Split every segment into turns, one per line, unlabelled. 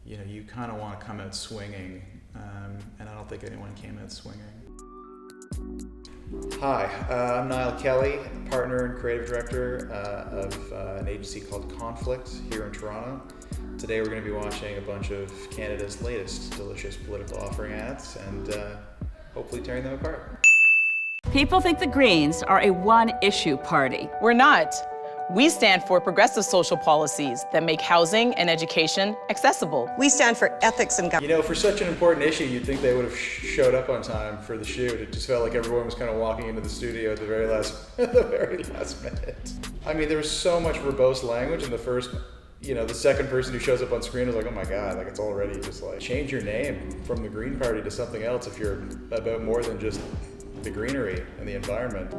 you kind of want to come out swinging, and I don't think anyone came out swinging. Hi, I'm Niall Kelly, partner and creative director of an agency called Conflict here in Toronto. Today we're going to be watching a bunch of Canada's latest delicious political offering ads and hopefully tearing them apart.
People think the Greens are a one-issue party.
We're not. We stand for progressive social policies that make housing and education accessible.
We stand for ethics and government.
For such an important issue, you'd think they would have showed up on time for the shoot. It just felt like everyone was kind of walking into the studio at the very last minute. I mean, there was so much verbose language in the first, the second person who shows up on screen was like, oh my God, like it's already just like, change your name from the Green Party to something else if you're about more than just the greenery and the environment.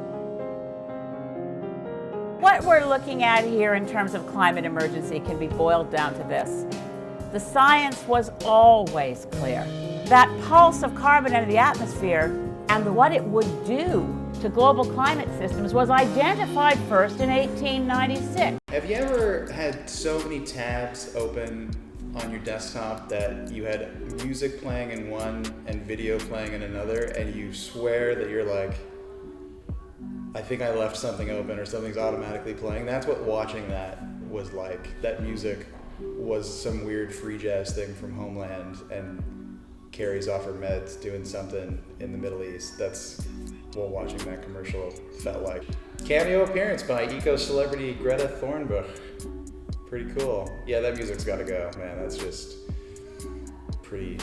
What we're looking at here in terms of climate emergency can be boiled down to this. The science was always clear. That pulse of carbon into the atmosphere and what it would do to global climate systems was identified first in 1896.
Have you ever had so many tabs open on your desktop that you had music playing in one and video playing in another, and you swear that you're like, I think I left something open or something's automatically playing? That's what watching that was like. That music was some weird free jazz thing from Homeland, and Carrie's off her meds doing something in the Middle East. That's what watching that commercial felt like. Cameo appearance by eco-celebrity Greta Thunberg. Pretty cool. Yeah, that music's gotta go, man. That's just pretty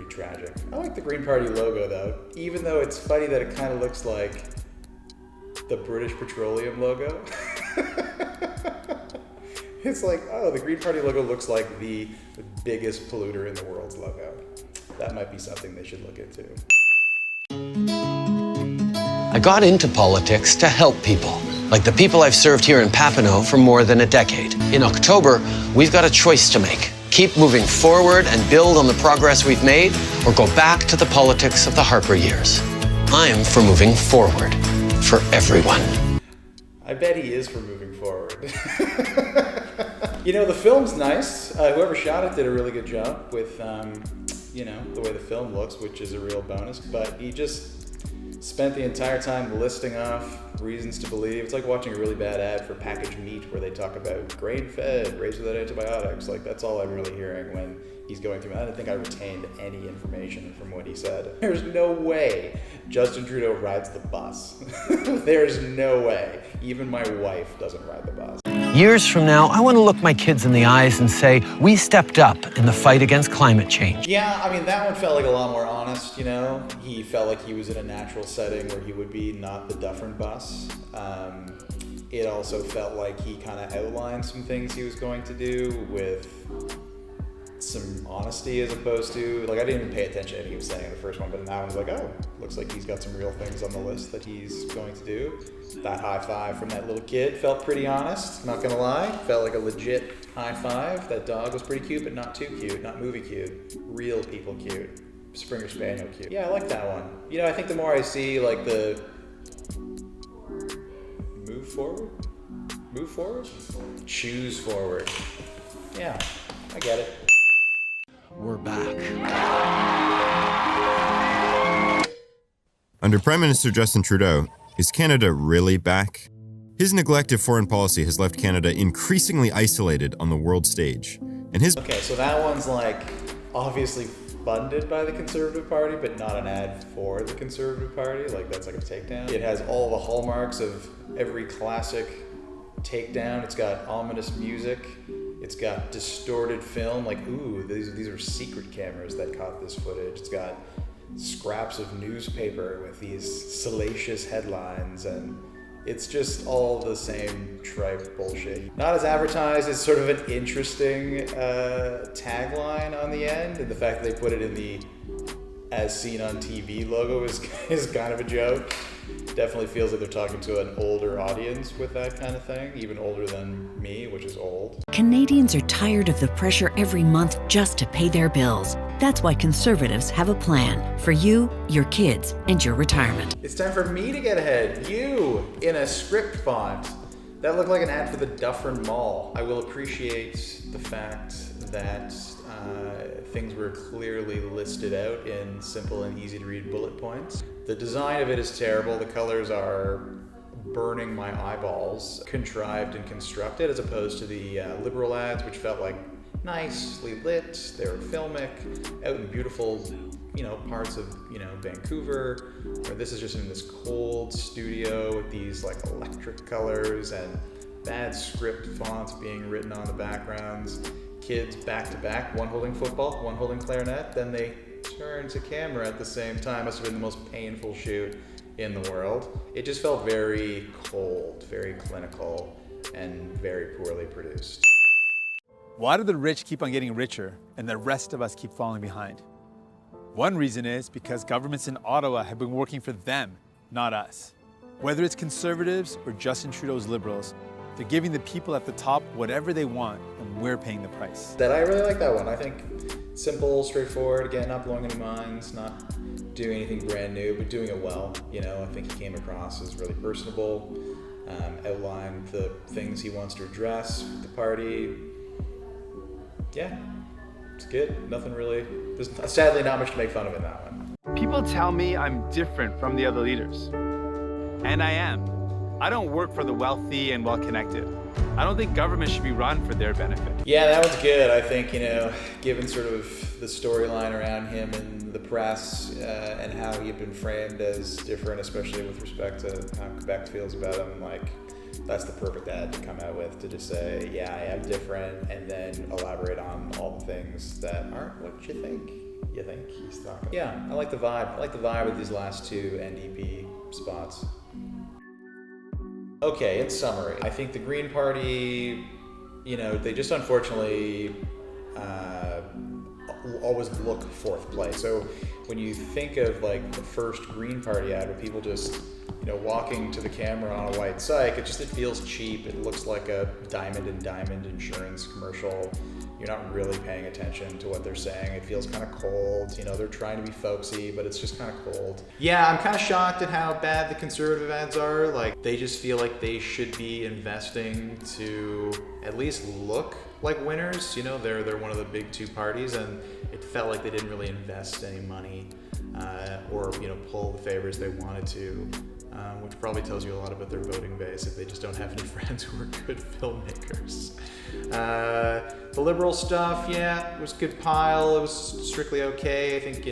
tragic. I like the Green Party logo though, even though it's funny that it kind of looks like the British Petroleum logo. It's like, oh, the Green Party logo looks like the biggest polluter in the world's logo. That might be something they should look into.
I got into politics to help people, like the people I've served here in Papineau for more than a decade. In October, we've got a choice to make. Keep moving forward and build on the progress we've made, or go back to the politics of the Harper years. I'm for moving forward, for everyone.
I bet he is for moving forward. The film's nice. Whoever shot it did a really good job with, the way the film looks, which is a real bonus, but he just spent the entire time listing off reasons to believe. It's like watching a really bad ad for packaged meat where they talk about grain-fed, raised without antibiotics. Like, that's all I'm really hearing when he's going through. I don't think I retained any information from what he said. There's no way Justin Trudeau rides the bus. There's no way. Even my wife doesn't ride the bus.
Years from now, I want to look my kids in the eyes and say, we stepped up in the fight against climate change.
Yeah, I mean, that one felt like a lot more honest, He felt like he was in a natural setting where he would be not the Dufferin bus. It also felt like he kind of outlined some things he was going to do with some honesty, as opposed to, like, I didn't even pay attention to anything he was saying in the first one, but in that one I was like, oh, looks like he's got some real things on the list that he's going to do. That high five from that little kid felt pretty honest, not gonna lie. Felt like a legit high five. That dog was pretty cute, but not too cute, not movie cute. Real people cute. Springer Spaniel cute. Yeah, I like that one. I think the more I see, like, the move forward? Choose forward. Yeah, I get it.
We're back.
Under Prime Minister Justin Trudeau, is Canada really back? His neglect of foreign policy has left Canada increasingly isolated on the world stage.
Okay, so that one's like obviously funded by the Conservative Party, but not an ad for the Conservative Party. Like, that's like a takedown. It has all the hallmarks of every classic takedown. It's got ominous music. It's got distorted film. Like, ooh, these are secret cameras that caught this footage. It's got scraps of newspaper with these salacious headlines, and it's just all the same tripe bullshit. Not as advertised. It's sort of an interesting tagline on the end, and the fact that they put it in the as seen on TV logo is kind of a joke. Definitely feels like they're talking to an older audience with that kind of thing, even older than me, which is old.
Canadians are tired of the pressure every month just to pay their bills. That's why Conservatives have a plan for you, your kids, and your retirement.
It's time for me to get ahead. You, in a script font. That looked like an ad for the Dufferin Mall. I will appreciate the fact that things were clearly listed out in simple and easy to read bullet points. The design of it is terrible. The colors are burning my eyeballs, contrived and constructed, as opposed to the liberal ads, which felt like nicely lit. They were filmic, out in beautiful, parts of, Vancouver, where this is just in this cold studio with these like electric colors and bad script fonts being written on the backgrounds. Kids back to back, one holding football, one holding clarinet, then they turn to camera at the same time. Must have been the most painful shoot in the world. It just felt very cold, very clinical, and very poorly produced.
Why do the rich keep on getting richer and the rest of us keep falling behind? One reason is because governments in Ottawa have been working for them, not us. Whether it's Conservatives or Justin Trudeau's Liberals, they're giving the people at the top whatever they want, and we're paying the price.
I really like that one. I think simple, straightforward, again, not blowing any minds, not doing anything brand new, but doing it well. I think he came across as really personable, outlined the things he wants to address with the party. Yeah, it's good. Nothing really, there's sadly not much to make fun of in that one.
People tell me I'm different from the other leaders. And I am. I don't work for the wealthy and well-connected. I don't think government should be run for their benefit.
Yeah, that was good. I think, given sort of the storyline around him in the press and how he had been framed as different, especially with respect to how Quebec feels about him, that's the perfect ad to come out with, to just say, yeah, I am different, and then elaborate on all the things that aren't what you think he's talking about. Yeah, I like the vibe. I like the vibe of these last two NDP spots. Okay, in summary, I think the Green Party, they just unfortunately always look fourth place. So when you think of the first Green Party ad where people just, walking to the camera on a white cyc, it feels cheap. It looks like a Diamond and Diamond insurance commercial. You're not really paying attention to what they're saying. It feels kind of cold. They're trying to be folksy, but it's just kind of cold. Yeah, I'm kind of shocked at how bad the Conservative ads are. They just feel like they should be investing to at least look like winners. They're one of the big two parties, and it felt like they didn't really invest any money or pull the favors they wanted to. Which probably tells you a lot about their voting base if they just don't have any friends who are good filmmakers. The Liberal stuff, yeah, it was a good pile. It was strictly okay. I think,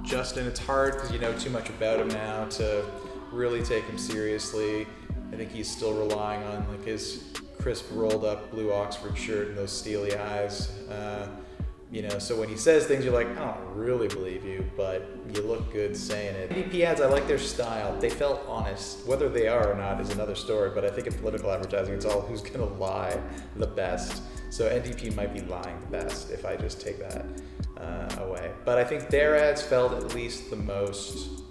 Justin, it's hard because you know too much about him now to really take him seriously. I think he's still relying on his crisp rolled up blue Oxford shirt and those steely eyes. So when he says things, you're like, I don't really believe you, but you look good saying it. NDP ads, I like their style. They felt honest. Whether they are or not is another story, but I think in political advertising, it's all who's gonna lie the best. So NDP might be lying the best if I just take that away. But I think their ads felt at least the most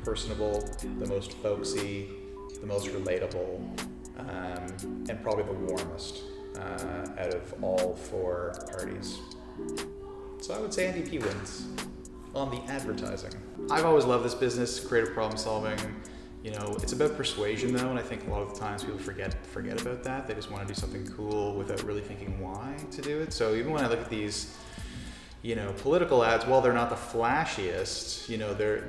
personable, the most folksy, the most relatable, and probably the warmest out of all four parties. So I would say NDP wins on the advertising. I've always loved this business, creative problem solving. It's about persuasion though, and I think a lot of the times people forget about that. They just want to do something cool without really thinking why to do it. So even when I look at these, political ads, while they're not the flashiest,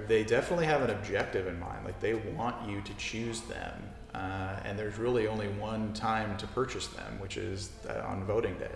they definitely have an objective in mind. They want you to choose them. And there's really only one time to purchase them, which is on voting day.